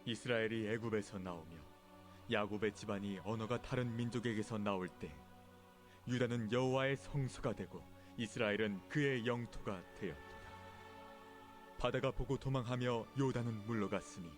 이스라엘이 애굽에서 나오며 야곱의 집안이 언어가 다른 민족에게서 나올 때 유다는 여호와의 성소가 되고 이스라엘은 그의 영토가 되었도다. 바다가 보고 도망하며 요단은 물러갔으니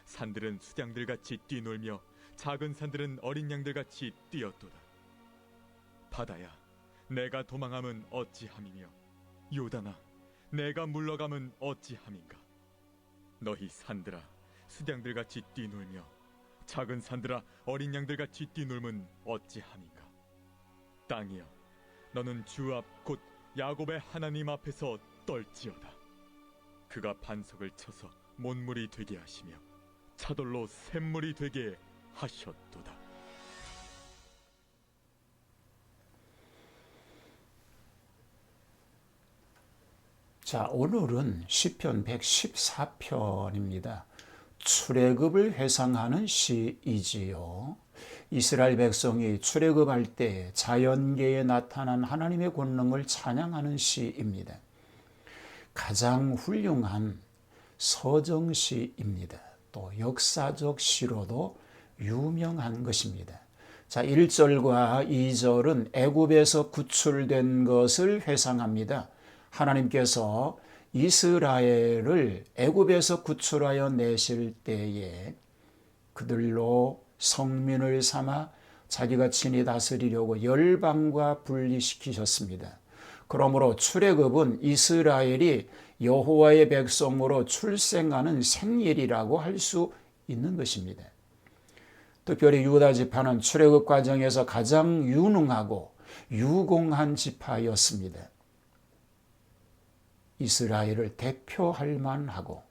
산들은 수장들같이 뛰놀며 작은 산들은 어린 양들같이 뛰었도다. 바다야, 내가 도망함은 어찌함이며 요단아, 내가 물러감은 어찌함인가. 너희 산들아, 수장들같이 뛰놀며 작은 산들아, 어린 양들같이 뛰놀면 어찌함인가. 땅이여, 너는 주 앞 곧 야곱의 하나님 앞에서 떨지어다. 그가 반석을 쳐서 못물이 되게 하시며 차돌로 샘물이 되게 하셨도다. 자, 오늘은 시편 114편입니다. 출애굽을 회상하는 시이지요. 이스라엘 백성이 출애굽할 때 자연계에 나타난 하나님의 권능을 찬양하는 시입니다. 가장 훌륭한 서정시입니다. 또 역사적 시로도 유명한 것입니다. 자, 1절과 2절은 애굽에서 구출된 것을 회상합니다. 하나님께서 이스라엘을 애굽에서 구출하여 내실 때에 그들로 성민을 삼아 자기가 친히 다스리려고 열방과 분리시키셨습니다. 그러므로 출애굽은 이스라엘이 여호와의 백성으로 출생하는 생일이라고 할 수 있는 것입니다. 특별히 유다 지파는 출애굽 과정에서 가장 유능하고 유공한 지파였습니다. 이스라엘을 대표할 만하고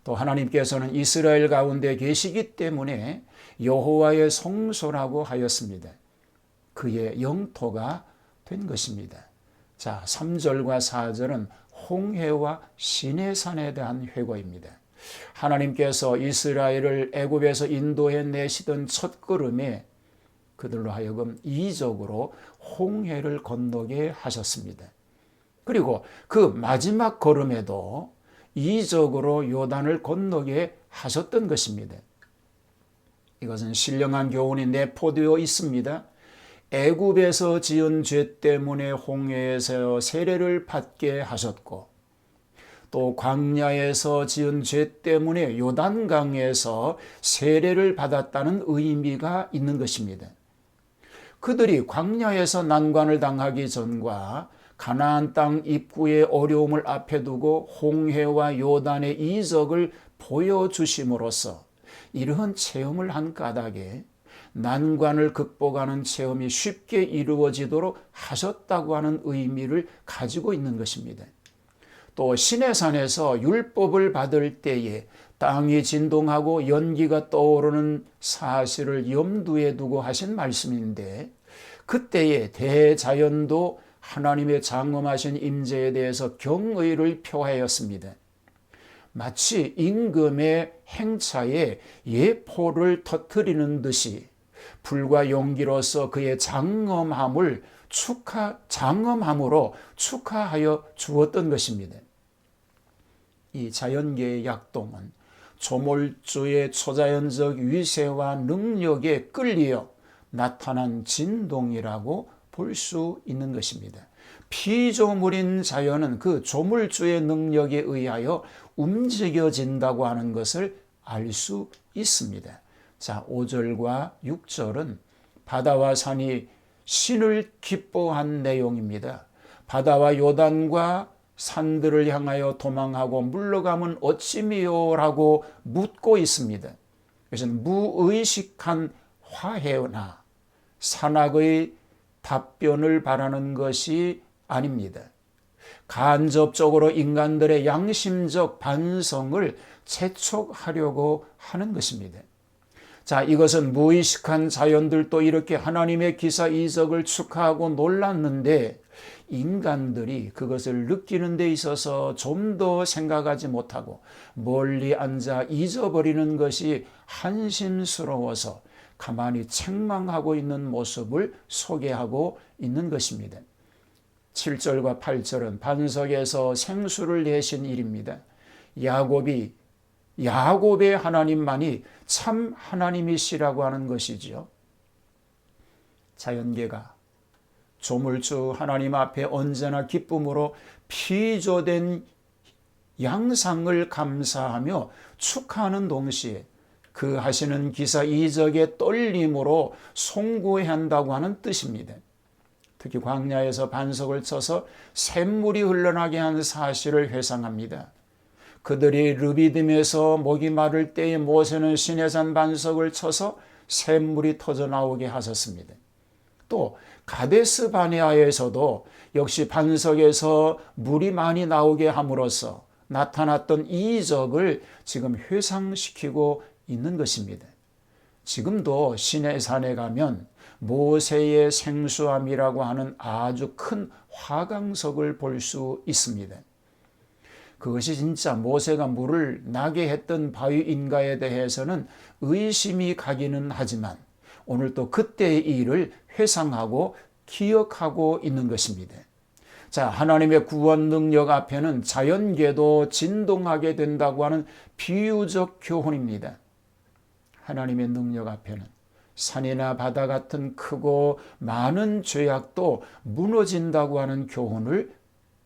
또 하나님께서는 이스라엘 가운데 계시기 때문에 여호와의 성소라고 하였습니다. 그의 영토가 된 것입니다. 자, 3절과 4절은 홍해와 시내산에 대한 회고입니다. 하나님께서 이스라엘을 애굽에서 인도해 내시던 첫걸음에 그들로 하여금 이적으로 홍해를 건너게 하셨습니다. 그리고 그 마지막 걸음에도 이적으로 요단을 건너게 하셨던 것입니다. 이것은 신령한 교훈이 내포되어 있습니다. 애굽에서 지은 죄 때문에 홍해에서 세례를 받게 하셨고 또 광야에서 지은 죄 때문에 요단강에서 세례를 받았다는 의미가 있는 것입니다. 그들이 광야에서 난관을 당하기 전과 가나안 땅 입구의 어려움을 앞에 두고 홍해와 요단의 이적을 보여주심으로써 이러한 체험을 한 까닭에 난관을 극복하는 체험이 쉽게 이루어지도록 하셨다고 하는 의미를 가지고 있는 것입니다. 또 시내산에서 율법을 받을 때에 땅이 진동하고 연기가 떠오르는 사실을 염두에 두고 하신 말씀인데 그때의 대자연도 하나님의 장엄하신 임재에 대해서 경의를 표하였습니다. 마치 임금의 행차에 예포를 터뜨리는 듯이 불과 용기로서 그의 장엄함으로 축하하여 주었던 것입니다. 이 자연계의 약동은 조물주의 초자연적 위세와 능력에 끌리어 나타난 진동이라고 볼 수 있는 것입니다. 피조물인 자연은 그 조물주의 능력에 의하여 움직여진다고 하는 것을 알 수 있습니다. 자, 5절과 6절은 바다와 산이 신을 기뻐한 내용입니다. 바다와 요단과 산들을 향하여 도망하고 물러가면 어찌미요라고 묻고 있습니다. 이것은 무의식한 화해나 산악의 답변을 바라는 것이 아닙니다. 간접적으로 인간들의 양심적 반성을 재촉하려고 하는 것입니다. 자, 이것은 무의식한 자연들도 이렇게 하나님의 기사 이적을 축하하고 놀랐는데 인간들이 그것을 느끼는 데 있어서 좀 더 생각하지 못하고 멀리 앉아 잊어버리는 것이 한심스러워서 가만히 책망하고 있는 모습을 소개하고 있는 것입니다. 7절과 8절은 반석에서 생수를 내신 일입니다. 야곱이 야곱의 하나님만이 참 하나님이시라고 하는 것이지요. 자연계가 조물주 하나님 앞에 언제나 기쁨으로 피조된 양상을 감사하며 축하하는 동시에 그 하시는 기사 이적의 떨림으로 송구해야 한다고 하는 뜻입니다. 특히 광야에서 반석을 쳐서 샘물이 흘러나게 한 사실을 회상합니다. 그들이 르비딤에서 목이 마를 때에 모세는 시내산 반석을 쳐서 샘물이 터져 나오게 하셨습니다. 또 가데스 바네아에서도 역시 반석에서 물이 많이 나오게 함으로써 나타났던 이적을 지금 회상시키고 있는 것입니다. 지금도 시내산에 가면 모세의 생수함이라고 하는 아주 큰 화강석을 볼 수 있습니다. 그것이 진짜 모세가 물을 나게 했던 바위인가에 대해서는 의심이 가기는 하지만 오늘 또 그때의 일을 회상하고 기억하고 있는 것입니다. 자, 하나님의 구원 능력 앞에는 자연계도 진동하게 된다고 하는 비유적 교훈입니다. 하나님의 능력 앞에는 산이나 바다 같은 크고 많은 죄악도 무너진다고 하는 교훈을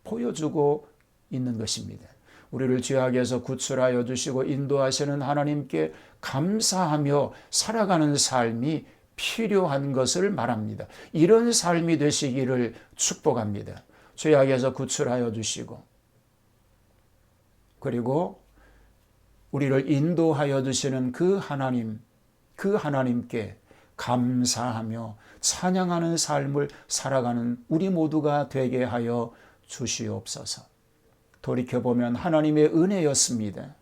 보여주고 있는 것입니다. 우리를 죄악에서 구출하여 주시고 인도하시는 하나님께 감사하며 살아가는 삶이 필요한 것을 말합니다. 이런 삶이 되시기를 축복합니다. 죄악에서 구출하여 주시고 그리고 우리를 인도하여 주시는 그 하나님께 감사하며 찬양하는 삶을 살아가는 우리 모두가 되게 하여 주시옵소서. 돌이켜보면 하나님의 은혜였습니다.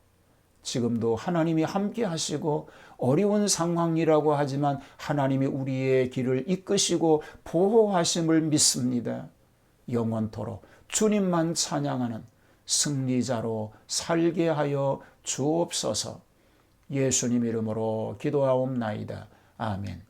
지금도 하나님이 함께 하시고 어려운 상황이라고 하지만 하나님이 우리의 길을 이끄시고 보호하심을 믿습니다. 영원토록 주님만 찬양하는 승리자로 살게 하여 주옵소서. 예수님 이름으로 기도하옵나이다. 아멘.